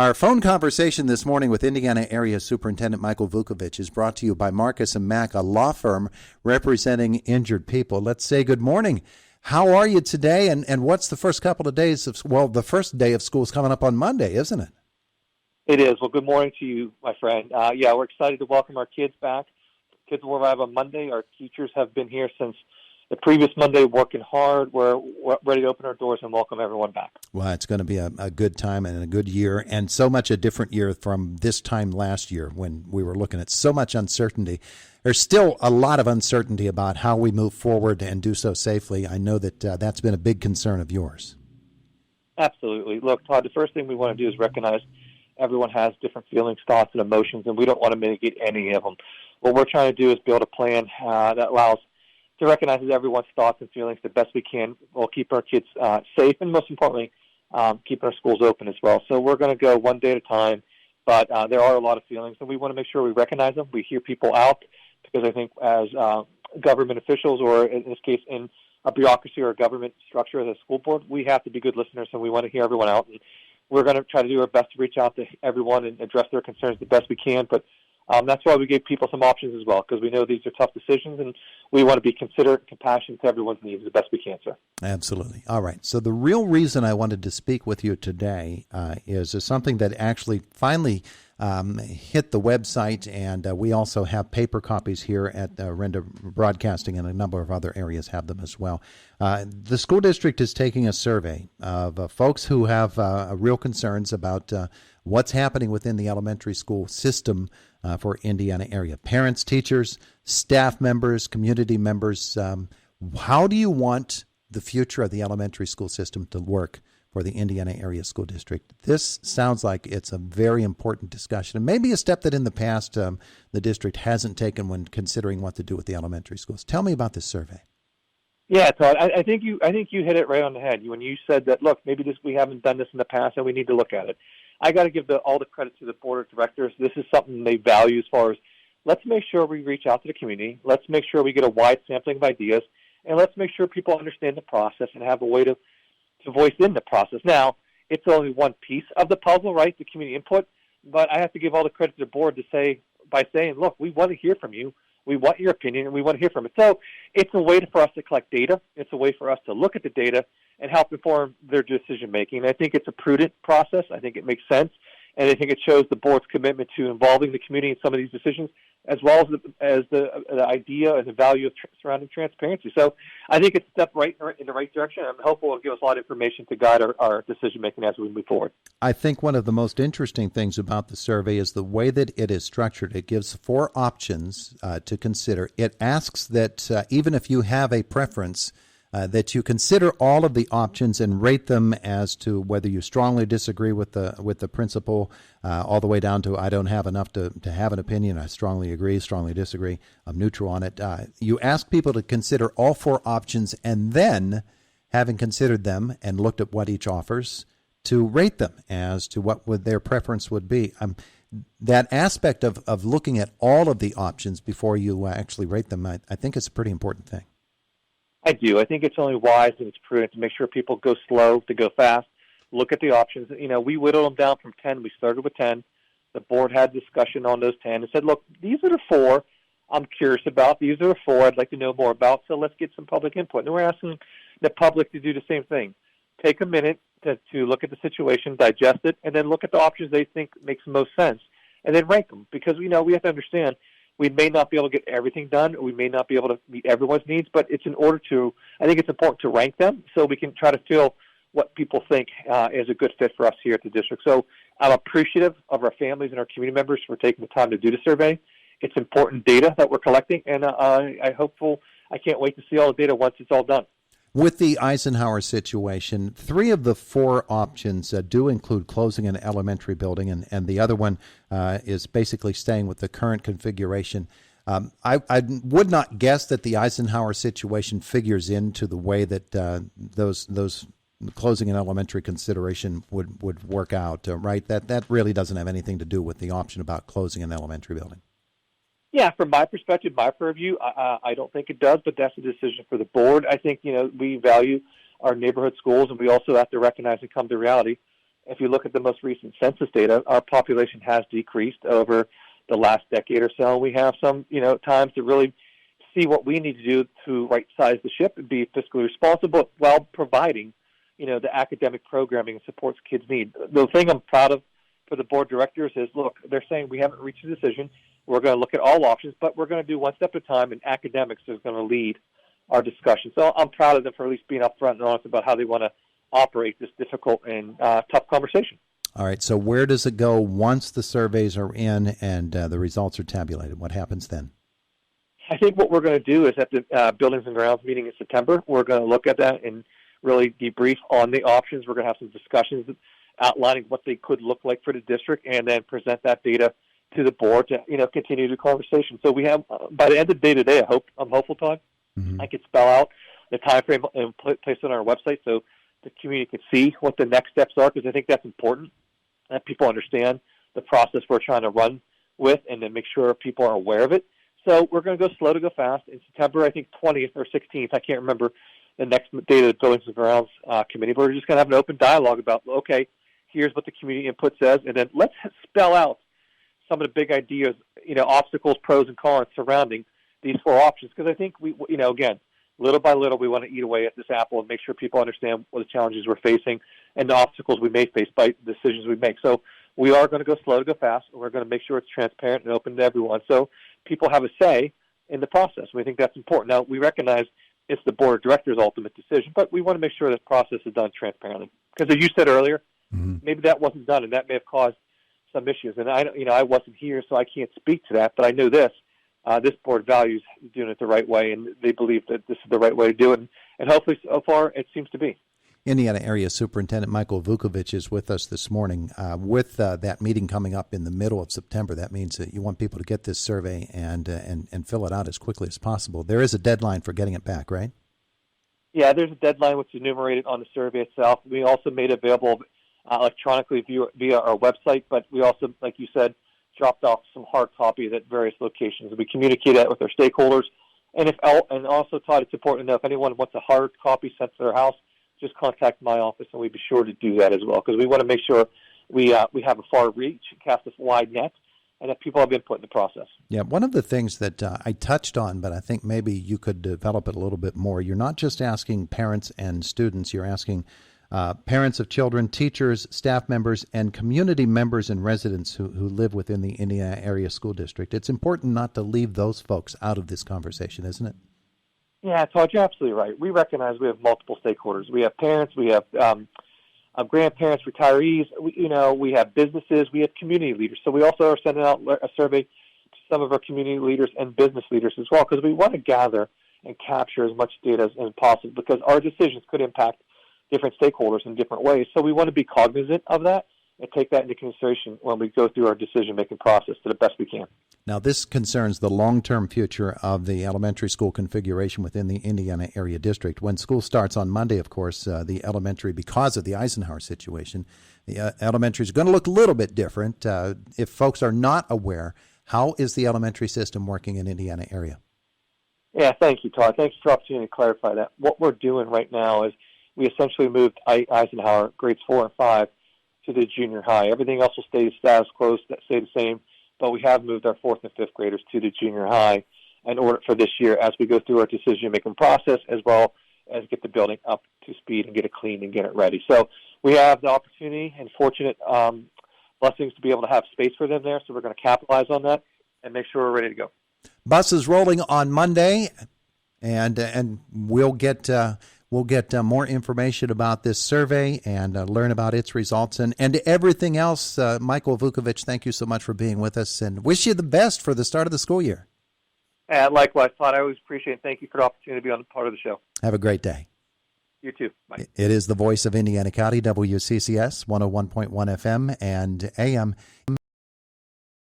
Our phone conversation this morning with Indiana Area Superintendent Michael Vuckovich is brought to you by Marcus & Mack, a law firm representing injured people. Let's say good morning. How are you today, and what's the first couple of days of, the first day of school is coming up on Monday, isn't it? It is. Well, good morning to you, my friend. We're excited to welcome our kids back. Kids will arrive on Monday. Our teachers have been here since the previous Monday, working hard. We're ready to open our doors and welcome everyone back. Well, it's going to be a good time and a good year, and so much a different year from this time last year when we were looking at so much uncertainty. There's still a lot of uncertainty about how we move forward and do so safely. I know that that's been a big concern of yours. Absolutely. Look, Todd, the first thing we want to do is recognize everyone has different feelings, thoughts, and emotions, and we don't want to mitigate any of them. What we're trying to do is build a plan that allows to recognize everyone's thoughts and feelings the best we can while keep our kids safe and, most importantly, keeping our schools open as well. So we're going to go one day at a time, but there are a lot of feelings, and we want to make sure we recognize them. We hear people out because I think as government officials, or in this case in a bureaucracy or a government structure as a school board, we have to be good listeners, and we want to hear everyone out. And we're going to try to do our best to reach out to everyone and address their concerns the best we can, but that's why we gave people some options as well, because we know these are tough decisions, and we want to be considerate and compassionate to everyone's needs the best we can, sir. Absolutely. All right. So the real reason I wanted to speak with you today is something that actually finally hit the website, and we also have paper copies here at Renda Broadcasting, and a number of other areas have them as well. The school district is taking a survey of folks who have real concerns about what's happening within the elementary school system for Indiana area. Parents, teachers, staff members, community members. How do you want the future of the elementary school system to work for the Indiana Area School District? This sounds like it's a very important discussion, and maybe a step that in the past the district hasn't taken when considering what to do with the elementary schools. Tell me about this survey. Yeah, Todd, I think you hit it right on the head when you said that, look, maybe we haven't done this in the past and we need to look at it. I got to give all the credit to the board of directors. This is something they value as far as let's make sure we reach out to the community. Let's make sure we get a wide sampling of ideas, and let's make sure people understand the process and have a way to voice in the process. Now, it's only one piece of the puzzle, right, the community input, but I have to give all the credit to the board by saying, look, we want to hear from you. We want your opinion, and we want to hear from it. So it's a way for us to collect data. It's a way for us to look at the data and help inform their decision-making. I think it's a prudent process. I think it makes sense, and I think it shows the board's commitment to involving the community in some of these decisions, as well as the idea and the value of surrounding transparency. So I think it's a step in the right direction. I'm hopeful it'll give us a lot of information to guide our decision-making as we move forward. I think one of the most interesting things about the survey is the way that it is structured. It gives 4 options to consider. It asks that even if you have a preference, that you consider all of the options and rate them as to whether you strongly disagree with the principal, all the way down to I don't have enough to have an opinion, I strongly agree, strongly disagree, I'm neutral on it. You ask people to consider all 4 options, and then, having considered them and looked at what each offers, to rate them as to what their preference would be. That aspect of looking at all of the options before you actually rate them, I think is a pretty important thing. I do. I think it's only wise and it's prudent to make sure people go slow to go fast, look at the options. We whittled them down from 10. We started with 10. The board had discussion on those 10 and said, look, these are the 4 I'm curious about. These are the 4 I'd like to know more about, so let's get some public input. And we're asking the public to do the same thing. Take a minute to look at the situation, digest it, and then look at the options they think makes the most sense, and then rank them. Because, we have to understand, we may not be able to get everything done, or we may not be able to meet everyone's needs, but I think it's important to rank them so we can try to feel what people think is a good fit for us here at the district. So I'm appreciative of our families and our community members for taking the time to do the survey. It's important data that we're collecting, and I can't wait to see all the data once it's all done. With the Eisenhower situation, 3 of the 4 options do include closing an elementary building, and the other one is basically staying with the current configuration. I would not guess that the Eisenhower situation figures into the way that those closing an elementary consideration would work out, right? That really doesn't have anything to do with the option about closing an elementary building. Yeah, from my perspective, my purview, I don't think it does, but that's a decision for the board. I think, we value our neighborhood schools, and we also have to recognize and come to reality if you look at the most recent census data, our population has decreased over the last decade or so. We have some, times to really see what we need to do to right-size the ship and be fiscally responsible while providing, the academic programming and supports kids need. The thing I'm proud of for the board of directors is, look, they're saying we haven't reached a decision. We're going to look at all options, but we're going to do one step at a time, and academics is going to lead our discussion. So I'm proud of them for at least being upfront and honest about how they want to operate this difficult and tough conversation. All right, so where does it go once the surveys are in and the results are tabulated? What happens then? I think what we're going to do is at the Buildings and Grounds meeting in September, we're going to look at that and really debrief on the options. We're going to have some discussions outlining what they could look like for the district, and then present that data to the board to continue the conversation. So we have by the end of the day today, I'm hopeful, Todd, I could spell out the time frame and place it on our website so the community could see what the next steps are, because I think that's important that people understand the process we're trying to run with, and then make sure people are aware of it. So we're going to go slow to go fast. In September, I think 20th or 16th, I can't remember the next date of the Buildings and Grounds Committee, but we're just going to have an open dialogue about, okay, here's what the community input says, and then let's spell out some of the big ideas, obstacles, pros, and cons surrounding these four options. Because I think we, again, little by little, we want to eat away at this apple and make sure people understand what the challenges we're facing and the obstacles we may face by the decisions we make. So we are going to go slow to go fast, and we're going to make sure it's transparent and open to everyone, so people have a say in the process. We think that's important. Now, we recognize it's the board of directors' ultimate decision, but we want to make sure this process is done transparently. Because as you said earlier, maybe that wasn't done, and that may have caused some issues. And I wasn't here, so I can't speak to that. But I know this: this board values doing it the right way, and they believe that this is the right way to do it. And hopefully, so far, it seems to be. Indiana Area Superintendent Michael Vuckovich is with us this morning. With that meeting coming up in the middle of September, that means that you want people to get this survey and fill it out as quickly as possible. There is a deadline for getting it back, right? Yeah, there's a deadline which is enumerated on the survey itself. We also made it available electronically via our website, but we also, like you said, dropped off some hard copies at various locations. We communicate that with our stakeholders. And also, Todd, it's important to know if anyone wants a hard copy sent to their house, just contact my office, and we'd be sure to do that as well, because we want to make sure we have a far reach, cast a wide net, and that people have input in the process. Yeah, one of the things that I touched on, but I think maybe you could develop it a little bit more, you're not just asking parents and students, you're asking parents of children, teachers, staff members, and community members and residents who live within the Indiana Area School District. It's important not to leave those folks out of this conversation, isn't it? Yeah, Todd, you're absolutely right. We recognize we have multiple stakeholders. We have parents, we have grandparents, retirees, we have businesses, we have community leaders. So we also are sending out a survey to some of our community leaders and business leaders as well, because we want to gather and capture as much data as possible, because our decisions could impact different stakeholders in different ways. So we want to be cognizant of that and take that into consideration when we go through our decision-making process to the best we can. Now, this concerns the long-term future of the elementary school configuration within the Indiana Area District. When school starts on Monday, of course, the elementary, because of the Eisenhower situation, the elementary is going to look a little bit different. If folks are not aware, how is the elementary system working in Indiana Area? Yeah, thank you, Todd. Thanks for the opportunity to clarify that. What we're doing right now is we essentially moved Eisenhower grades 4 and 5 to the junior high. Everything else will stay status quo, stay the same, but we have moved our 4th and 5th graders to the junior high in order for this year as we go through our decision-making process, as well as get the building up to speed and get it clean and get it ready. So we have the opportunity and fortunate blessings to be able to have space for them there, so we're going to capitalize on that and make sure we're ready to go. Bus is rolling on Monday, and we'll get more information about this survey and learn about its results and everything else. Michael Vuckovich, thank you so much for being with us, and wish you the best for the start of the school year. And likewise, Todd, I always appreciate it. Thank you for the opportunity to be on part of the show. Have a great day. You too. Bye. It is the voice of Indiana County, WCCS 101.1 FM and AM.